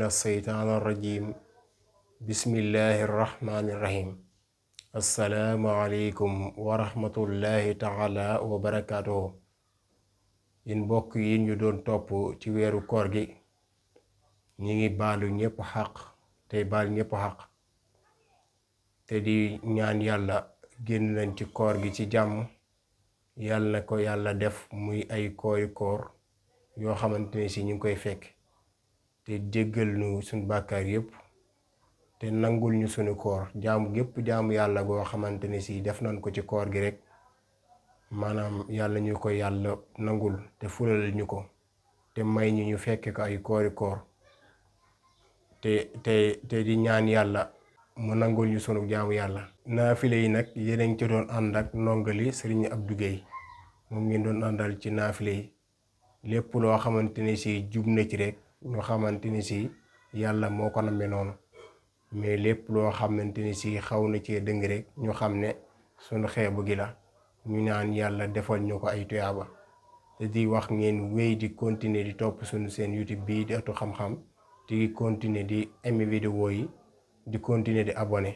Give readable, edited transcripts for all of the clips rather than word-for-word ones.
الشيطان الرجيم بسم الله الرحمن الرحيم السلام عليكم ورحمة الله تعالى وبركاته yéen mbokk yi ñu doon topp ci weeru koor gi ñi ngi baalu ñépp xaq tey baal ñépp xaq te di ñaan yàlla génn nañ ci koor gi ci jàmm yàlla na ko yàlla def muy ay koor yoo xamante ne si ñu ngi koy fekk te jéggal nu suñu bàkkaar yépp te nangul ñu suñu koor jaamu gépp jaamu yàlla goo xamante ne si def nañ ko ci koor gi rek maanaam yàlla ñu ko yàlla nangul te fulal ñu ko te may ñu fekk ko ay koor te di ñaan yàlla mu nangul ñu sunu jaamu yàlla. naafile yi nag yeneen ci doon ànd ak ndongali Serigne Abdou Guèye moom ngeen doon àndal ci naafile yi lépp loo xamante ni si jub na ci rek ñu xamante ni si yàlla moo ko nammee noonu mais lépp loo xamante ni si xaw na ci dëng rek ñu xam ne sunu xeebu gi la ñu ñaan yàlla defal ñu ko ay tuyaaba te di wax ngeen wéy di continuer di topp sunu seen YouTube bii di Ëttu Xam-Xam di continuer di aimer vidéo yi di continuer di abonné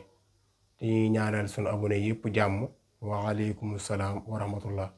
te ñuy ñaanal sunu abonné yépp jàmm wa aleykum salaam wa rahmatullah.